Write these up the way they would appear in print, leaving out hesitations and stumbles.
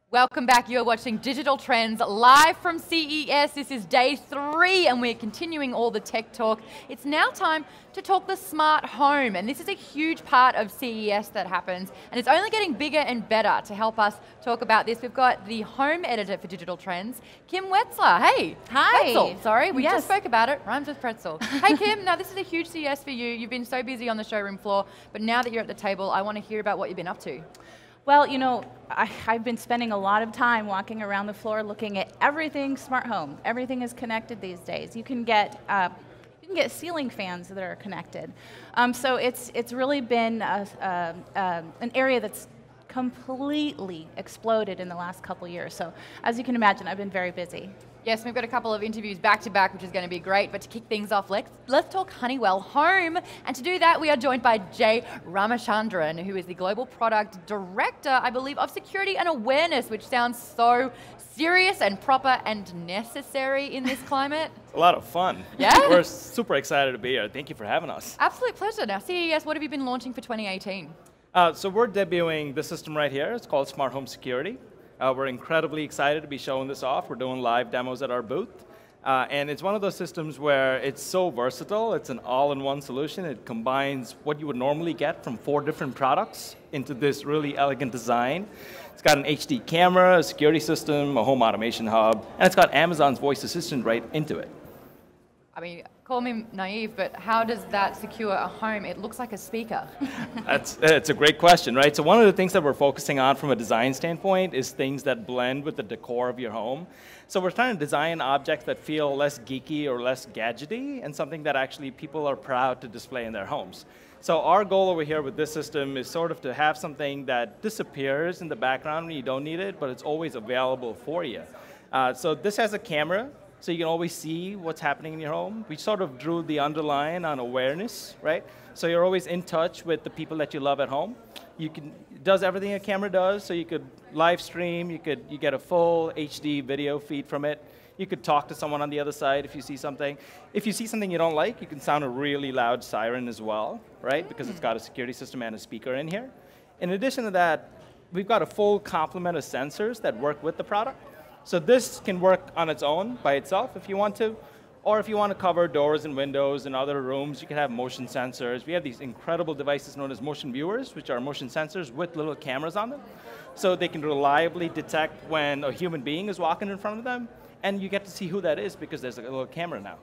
Welcome back. You're watching Digital Trends live from CES. This is day 3 and we're continuing all the tech talk. It's now time to talk the smart home, and this is a huge part of CES that happens, and it's only getting bigger and better. To help us talk about this, we've got the home editor for Digital Trends, Kim Wetzler. Hey. Hi. Wetzel, sorry, we just spoke about it. Rhymes with pretzel. Hey Kim, now this is a huge CES for you. You've been so busy on the showroom floor, but now that you're at the table, I want to hear about what you've been up to. Well, you know, I've been spending a lot of time walking around the floor looking at everything smart home. Everything is connected these days. You can get ceiling fans that are connected. So it's really been an area that's completely exploded in the last couple years. So as you can imagine, I've been very busy. Yes, we've got a couple of interviews back to back, which is going to be great. But to kick things off, let's talk Honeywell Home. And to do that, we are joined by Ramachandran, who is the Global Product Director, I believe, of Security and Awareness, which sounds so serious and proper and necessary in this climate. It's a lot of fun. Yeah? We're super excited to be here. Thank you for having us. Absolute pleasure. Now, CES, what have you been launching for 2018? So we're debuting this system right here. It's called Smart Home Security. We're incredibly excited to be showing this off. We're doing live demos at our booth. And it's one of those systems where it's so versatile. It's an all-in-one solution. It combines what you would normally get from 4 different products into this really elegant design. It's got an HD camera, a security system, a home automation hub, and it's got Amazon's voice assistant right into it. I mean, call me naive, but how does that secure a home? It looks like a speaker. It's a great question, right? So one of the things that we're focusing on from a design standpoint is things that blend with the decor of your home. So we're trying to design objects that feel less geeky or less gadgety, and something that actually people are proud to display in their homes. So our goal over here with this system is sort of to have something that disappears in the background when you don't need it, but it's always available for you. So this has a camera, so you can always see what's happening in your home. We sort of drew the underline on awareness, right? So you're always in touch with the people that you love at home. It does everything a camera does, so you could live stream, you get a full HD video feed from it. You could talk to someone on the other side if you see something. If you see something you don't like, you can sound a really loud siren as well, right? Because it's got a security system and a speaker in here. In addition to that, we've got a full complement of sensors that work with the product. So this can work on its own, by itself, if you want to. Or if you want to cover doors and windows and other rooms, you can have motion sensors. We have these incredible devices known as motion viewers, which are motion sensors with little cameras on them. So they can reliably detect when a human being is walking in front of them, and you get to see who that is because there's a little camera now.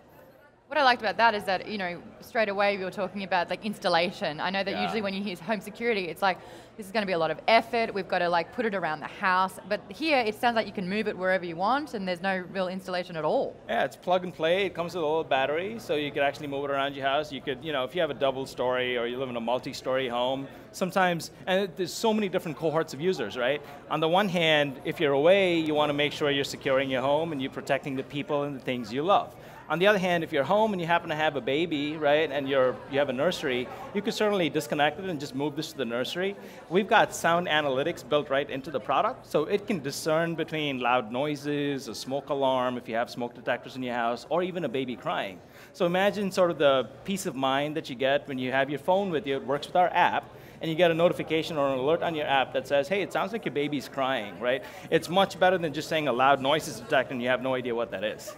What I liked about that is that, you know, straight away we were talking about like installation. I know that usually when you hear home security, it's like, this is going to be a lot of effort. We've got to like put it around the house. But here it sounds like you can move it wherever you want and there's no real installation at all. Yeah, it's plug and play. It comes with a little battery, so you could actually move it around your house. You could, you know, if you have a double story or you live in a multi-story home, sometimes, and there's so many different cohorts of users, right? On the one hand, if you're away, you want to make sure you're securing your home and you're protecting the people and the things you love. On the other hand, if you're home and you happen to have a baby, right, and you have a nursery, you could certainly disconnect it and just move this to the nursery. We've got sound analytics built right into the product, so it can discern between loud noises, a smoke alarm, if you have smoke detectors in your house, or even a baby crying. So imagine sort of the peace of mind that you get when you have your phone with you. It works with our app, and you get a notification or an alert on your app that says, hey, it sounds like your baby's crying, right? It's much better than just saying a loud noise is detected and you have no idea what that is.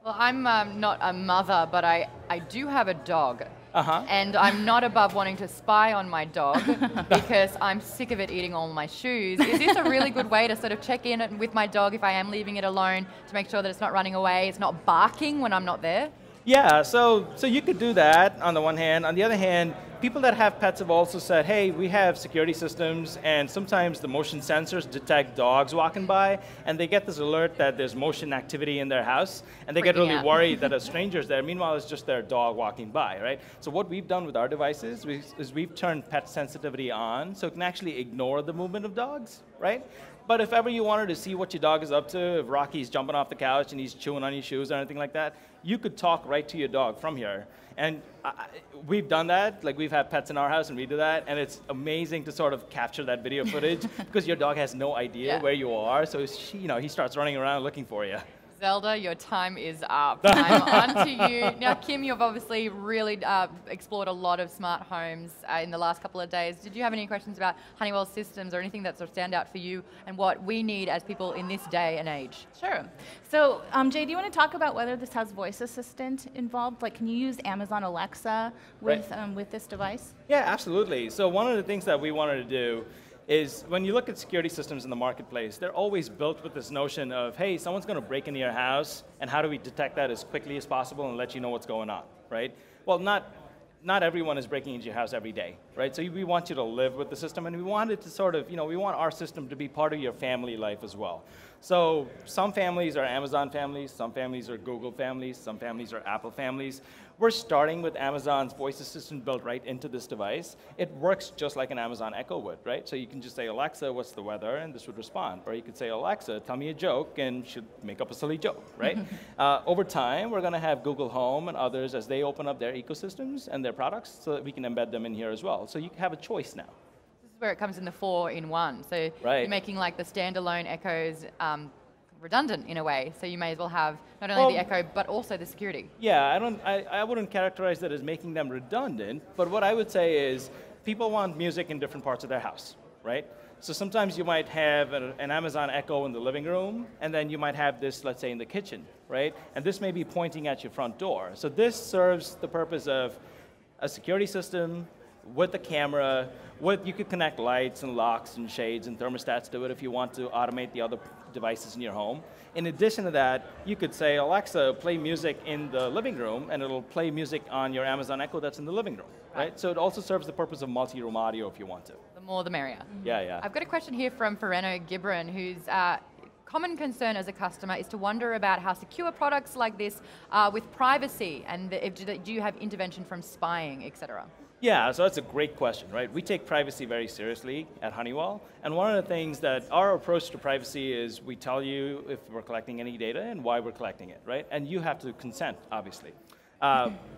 Well, I'm not a mother, but I do have a dog. And I'm not above wanting to spy on my dog because I'm sick of it eating all my shoes. Is this a really good way to sort of check in with my dog if I am leaving it alone to make sure that it's not running away, it's not barking when I'm not there? Yeah, so you could do that on the one hand. On the other hand, people that have pets have also said, hey, we have security systems and sometimes the motion sensors detect dogs walking by and they get this alert that there's motion activity in their house and they get really worried that a stranger's there. Meanwhile, it's just their dog walking by, right? So what we've done with our devices is we've turned pet sensitivity on so it can actually ignore the movement of dogs, right? But if ever you wanted to see what your dog is up to, if Rocky's jumping off the couch and he's chewing on your shoes or anything like that, you could talk right to your dog from here. And we've done that, like we've had pets in our house and we do that, and it's amazing to sort of capture that video footage because your dog has no idea where you are, so he starts running around looking for you. Zelda, your time is up. I'm on to you. Now, Kim, you've obviously really explored a lot of smart homes in the last couple of days. Did you have any questions about Honeywell systems or anything that sort of stand out for you and what we need as people in this day and age? Sure. So, Jay, do you want to talk about whether this has voice assistant involved? Like, can you use Amazon Alexa with, with this device? Yeah, absolutely. So one of the things that we wanted to do is when you look at security systems in the marketplace, they're always built with this notion of, hey, someone's going to break into your house, and how do we detect that as quickly as possible and let you know what's going on, right? Well, not everyone is breaking into your house every day, right? So we want you to live with the system, and we want it to sort of, we want our system to be part of your family life as well. So some families are Amazon families, some families are Google families, some families are Apple families. We're starting with Amazon's voice assistant built right into this device. It works just like an Amazon Echo would, right? So you can just say, Alexa, what's the weather? And this would respond. Or you could say, Alexa, tell me a joke, and she'll make up a silly joke, right? Over time, we're going to have Google Home and others as they open up their ecosystems and their products so that we can embed them in here as well. So you have a choice now. This is where it comes in the 4-in-1. So you're making like the standalone Echoes redundant in a way, so you may as well have not only the Echo but also the security. Yeah, I wouldn't characterize that as making them redundant, but what I would say is people want music in different parts of their house, right? So sometimes you might have an Amazon Echo in the living room, and then you might have this, let's say, in the kitchen, right? And this may be pointing at your front door. So this serves the purpose of a security system with a camera. You could connect lights and locks and shades and thermostats to it if you want to automate the other devices in your home. In addition to that, you could say, Alexa, play music in the living room, and it'll play music on your Amazon Echo that's in the living room, right? So it also serves the purpose of multi-room audio if you want to. The more the merrier. Yeah. I've got a question here from Fereno Gibran, who's common concern as a customer is to wonder about how secure products like this are with privacy, and do you have intervention from spying, etc.? Yeah, so that's a great question, right? We take privacy very seriously at Honeywell, and one of the things that our approach to privacy is we tell you if we're collecting any data and why we're collecting it, right? And you have to consent, obviously.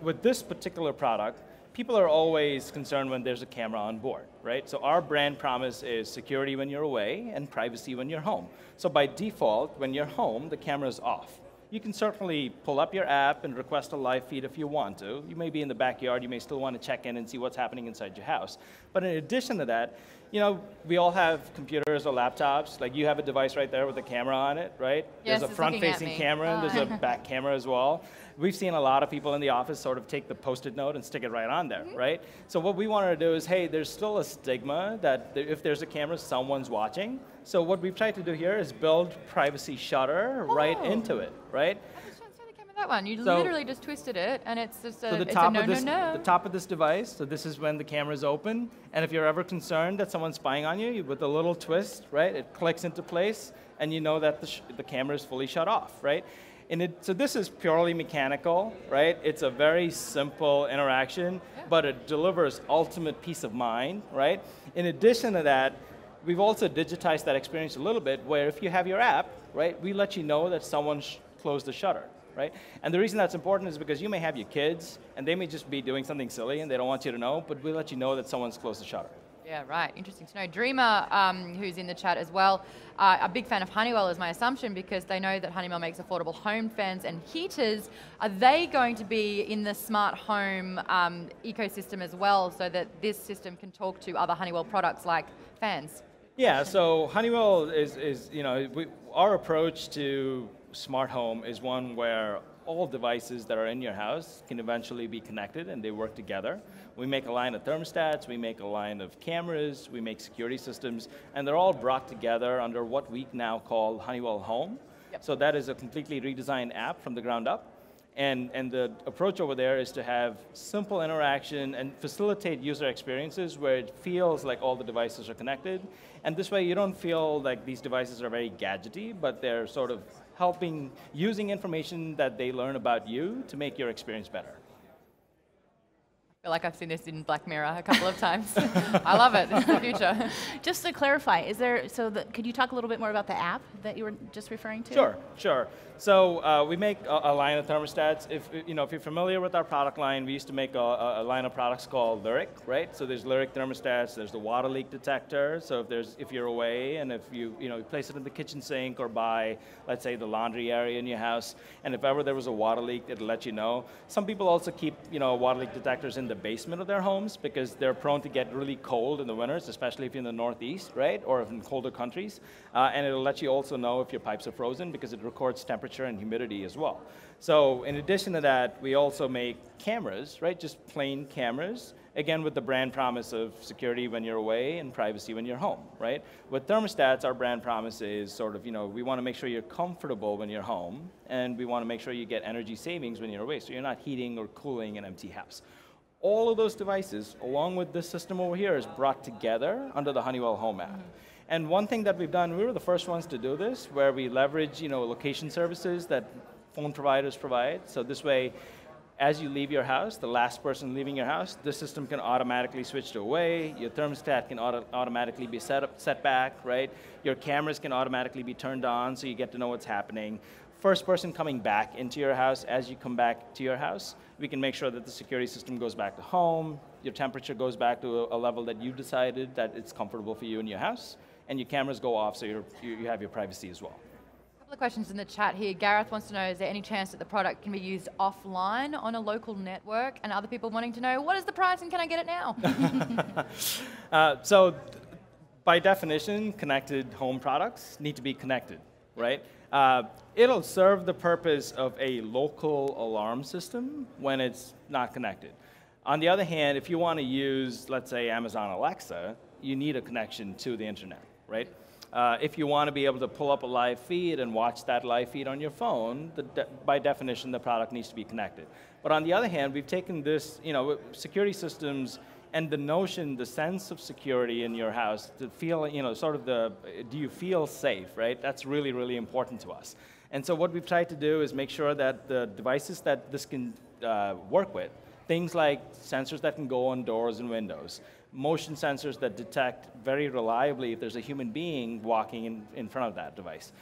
With this particular product, people are always concerned when there's a camera on board, right? So our brand promise is security when you're away and privacy when you're home. So by default, when you're home, the camera's off. You can certainly pull up your app and request a live feed if you want to. You may be in the backyard, you may still want to check in and see what's happening inside your house. But in addition to that, we all have computers or laptops. Like you have a device right there with a camera on it, right? Yes, there's a front-facing camera and there's a back camera as well. We've seen a lot of people in the office sort of take the Post-it note and stick it right on there, right? So what we wanted to do is, hey, there's still a stigma that if there's a camera, someone's watching. So what we've tried to do here is build privacy shutter right into it, right? I just don't see the camera that one. You literally just twisted it, and it's just a, so the top of this device, so this is when the camera is open, and if you're ever concerned that someone's spying on you, with a little twist, right, it clicks into place, and you know that the camera is fully shut off, right? So this is purely mechanical, right? It's a very simple interaction, but it delivers ultimate peace of mind, right? In addition to that, we've also digitized that experience a little bit, where if you have your app, right, we let you know that someone closed the shutter, right? And the reason that's important is because you may have your kids, and they may just be doing something silly, and they don't want you to know, but we let you know that someone's closed the shutter. Yeah, right. Interesting to know. Dreamer, who's in the chat as well, a big fan of Honeywell is my assumption, because they know that Honeywell makes affordable home fans and heaters. Are they going to be in the smart home ecosystem as well, so that this system can talk to other Honeywell products like fans? Yeah, so Honeywell our approach to smart home is one where all devices that are in your house can eventually be connected and they work together. We make a line of thermostats, we make a line of cameras, we make security systems, and they're all brought together under what we now call Honeywell Home. Yep. So that is a completely redesigned app from the ground up. And the approach over there is to have simple interaction and facilitate user experiences where it feels like all the devices are connected. And this way you don't feel like these devices are very gadgety, but they're sort of using information that they learn about you to make your experience better. I feel like I've seen this in Black Mirror a couple of times. I love it. It's the future. Just to clarify, could you talk a little bit more about the app that you were just referring to? Sure. So we make a line of thermostats. If you're familiar with our product line, we used to make a line of products called Lyric, right? So there's Lyric thermostats. There's the water leak detector. So if you're away and if you place it in the kitchen sink or by, let's say, the laundry area in your house, and if ever there was a water leak, it'll let you know. Some people also keep water leak detectors in the basement of their homes because they're prone to get really cold in the winters, especially if you're in the Northeast, right, or in colder countries. And it'll let you also know if your pipes are frozen because it records temperature and humidity as well. So in addition to that, we also make cameras, right, just plain cameras, again with the brand promise of security when you're away and privacy when you're home, right? With thermostats, our brand promise is sort of, we want to make sure you're comfortable when you're home, and we want to make sure you get energy savings when you're away, so you're not heating or cooling an empty house. All of those devices, along with this system over here, is brought together under the Honeywell Home app. And one thing that we've done, we were the first ones to do this, where we leverage location services that phone providers provide. So this way, as you leave your house, the last person leaving your house, the system can automatically switch to away, your thermostat can automatically be set back, right? Your cameras can automatically be turned on so you get to know what's happening. First person coming back into your house, as you come back to your house, we can make sure that the security system goes back to home, your temperature goes back to a level that you decided that it's comfortable for you in your house, and your cameras go off so you have your privacy as well. A couple of questions in the chat here. Gareth wants to know, is there any chance that the product can be used offline on a local network? And other people wanting to know, what is the price and can I get it now? So by definition, connected home products need to be connected, right? It'll serve the purpose of a local alarm system when it's not connected. On the other hand, if you want to use, let's say, Amazon Alexa, you need a connection to the internet, right? If you want to be able to pull up a live feed and watch that live feed on your phone, by definition, the product needs to be connected. But on the other hand, we've taken this, security systems and the sense of security in your house to feel, do you feel safe, right? That's really, really important to us. And so what we've tried to do is make sure that the devices that this can work with, things like sensors that can go on doors and windows, motion sensors that detect very reliably if there's a human being walking in front of that device.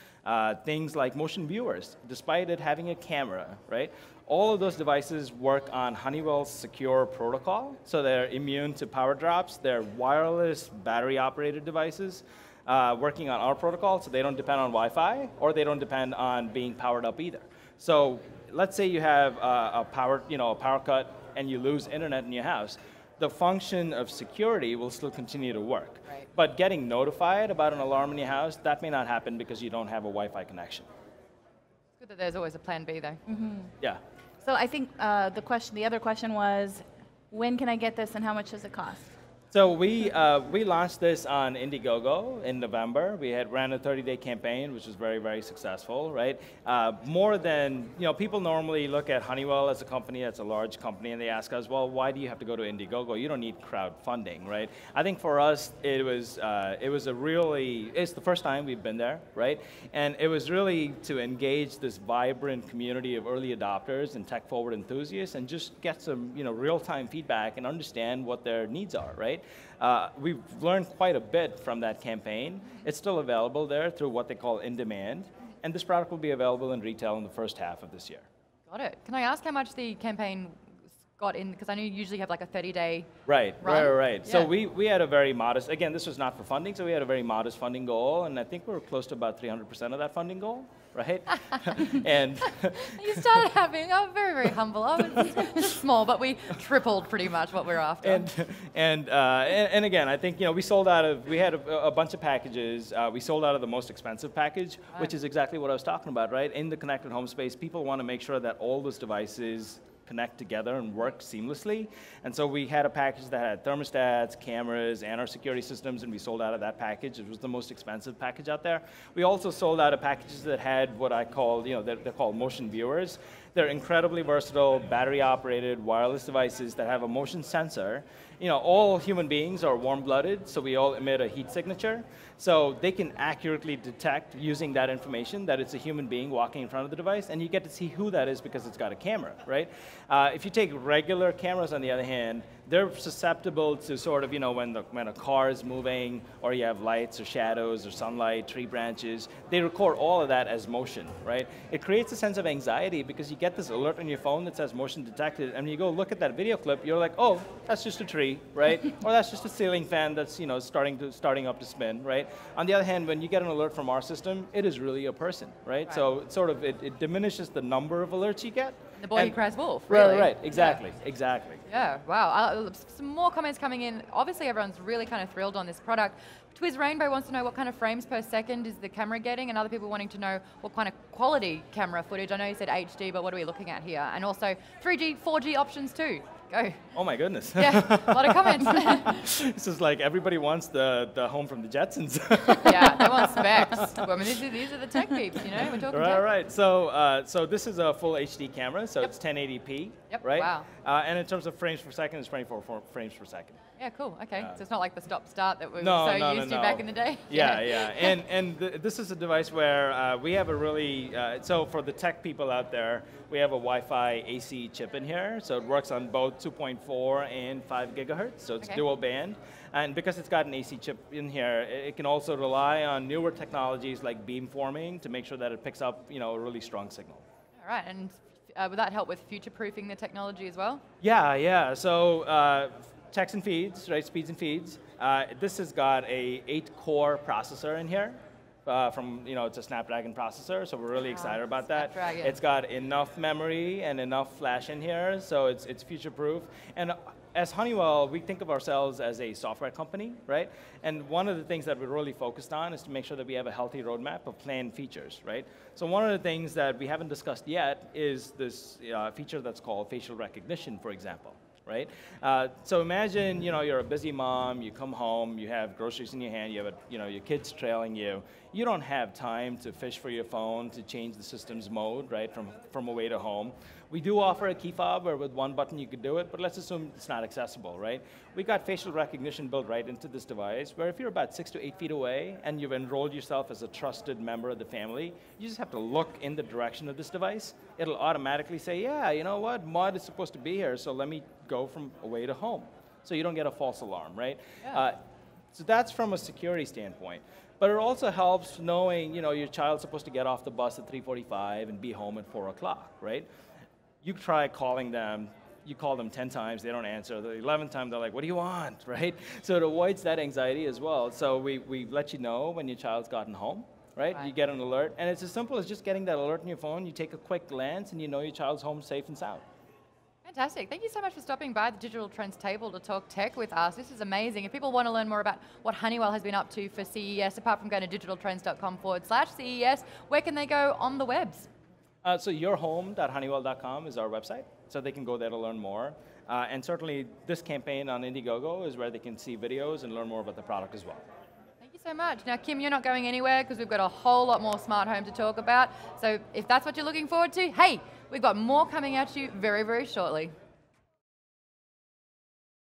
Things like motion viewers, despite it having a camera, right? All of those devices work on Honeywell's secure protocol, so they're immune to power drops. They're wireless, battery-operated devices working on our protocol, so they don't depend on Wi-Fi, or they don't depend on being powered up either. So let's say you have a power cut and you lose internet in your house. The function of security will still continue to work. Right. But getting notified about an alarm in your house, that may not happen because you don't have a Wi-Fi connection. It's good that there's always a plan B, though. Mm-hmm. Yeah. So I think the other question was, when can I get this and how much does it cost? So we launched this on Indiegogo in November. We ran a 30-day campaign, which was very, very successful, right? More than, people normally look at Honeywell as a company that's a large company, and they ask us, well, why do you have to go to Indiegogo? You don't need crowdfunding, right? I think for us, it's the first time we've been there, right? And it was really to engage this vibrant community of early adopters and tech-forward enthusiasts and just get some, real-time feedback and understand what their needs are, right? We've learned quite a bit from that campaign. It's still available there through what they call in-demand, and this product will be available in retail in the first half of this year. Got it. Can I ask how much the campaign got in? Because I know you usually have like a 30-day Right. Yeah. So we had a very modest, again, this was not for funding, so we had a very modest funding goal, and I think we were close to about 300% of that funding goal, right? And you started having, I'm very, very humble. I was just small, but we tripled pretty much what we were after. And again, I think, we sold out of, we had a bunch of packages. We sold out of the most expensive package, Right. which is exactly what I was talking about, right? In the connected home space, people want to make sure that all those devices connect together and work seamlessly. And so we had a package that had thermostats, cameras, and our security systems, and we sold out of that package. It was the most expensive package out there. We also sold out of packages that had what I call, they're called motion viewers. They're incredibly versatile, battery-operated, wireless devices that have a motion sensor. You know, all human beings are warm-blooded, so we all emit a heat signature. So they can accurately detect, using that information, that it's a human being walking in front of the device, and you get to see who that is because it's got a camera, right? If you take regular cameras, on the other hand, they're susceptible to sort of, you know, when a car is moving, or you have lights or shadows or sunlight, tree branches, they record all of that as motion, right? It creates a sense of anxiety because you get this alert on your phone that says motion detected, and when you go look at that video clip, you're like, oh, that's just a tree, right? Or that's just a ceiling fan that's, you know, starting up to spin, right? On the other hand, when you get an alert from our system, it is really a person, right? So it diminishes the number of alerts you get. The boy who cries wolf, really. Right, exactly, exactly. Yeah, wow. Some more comments coming in. Obviously, everyone's really kind of thrilled on this product. Twiz Rainbow wants to know what kind of frames per second is the camera getting, and other people wanting to know what kind of quality camera footage. I know you said HD, but what are we looking at here? And also 3G, 4G options too. Go. Oh my goodness. Yeah, a lot of comments. This is like everybody wants the home from the Jetsons. Yeah, they want specs. Well, I mean, these are the tech peeps, you know, we're talking tech. Right. So this is a full HD camera, so it's 1080p, right? Wow. And in terms of frames per second, it's 24 frames per second. Yeah, cool. Okay, so it's not like the stop-start that we were so used to back in the day. Yeah. And this is a device where we have a really so for the tech people out there, we have a Wi-Fi AC chip in here, so it works on both 2.4 and 5 gigahertz, so it's dual band. And because it's got an AC chip in here, it can also rely on newer technologies like beamforming to make sure that it picks up, you know, a really strong signal. All right, and would that help with future-proofing the technology as well? Yeah. So checks and feeds, right? Speeds and feeds. This has got a 8-core processor in here. It's a Snapdragon processor, so we're really excited about that. Snapdragon. It's got enough memory and enough flash in here, so it's future-proof. And as Honeywell, we think of ourselves as a software company, right? And one of the things that we're really focused on is to make sure that we have a healthy roadmap of planned features, right? So one of the things that we haven't discussed yet is this feature that's called facial recognition, for example. Right? So imagine, you know, you're a busy mom, you come home, you have groceries in your hand, you have your kids trailing you. You don't have time to fish for your phone to change the system's mode, right, from away to home. We do offer a key fob where with one button you could do it, but let's assume it's not accessible, right? We got facial recognition built right into this device, where if you're about 6 to 8 feet away and you've enrolled yourself as a trusted member of the family, you just have to look in the direction of this device. It'll automatically say, yeah, you know what, Maude is supposed to be here, so let me go from away to home. So you don't get a false alarm, right? Yeah. So that's from a security standpoint. But it also helps knowing, you know, your child's supposed to get off the bus at 3:45 and be home at 4 o'clock, right? You try calling them, you call them 10 times, they don't answer. The 11th time, they're like, what do you want, right? So it avoids that anxiety as well. So we let you know when your child's gotten home, right? You get an alert, and it's as simple as just getting that alert on your phone. You take a quick glance, and you know your child's home safe and sound. Fantastic. Thank you so much for stopping by the Digital Trends table to talk tech with us. This is amazing. If people want to learn more about what Honeywell has been up to for CES, apart from going to digitaltrends.com/CES, where can they go on the webs? So yourhome.honeywell.com is our website, so they can go there to learn more. And certainly this campaign on Indiegogo is where they can see videos and learn more about the product as well. Thank you so much. Now, Kim, you're not going anywhere because we've got a whole lot more smart home to talk about. So if that's what you're looking forward to, hey, we've got more coming at you very, very shortly.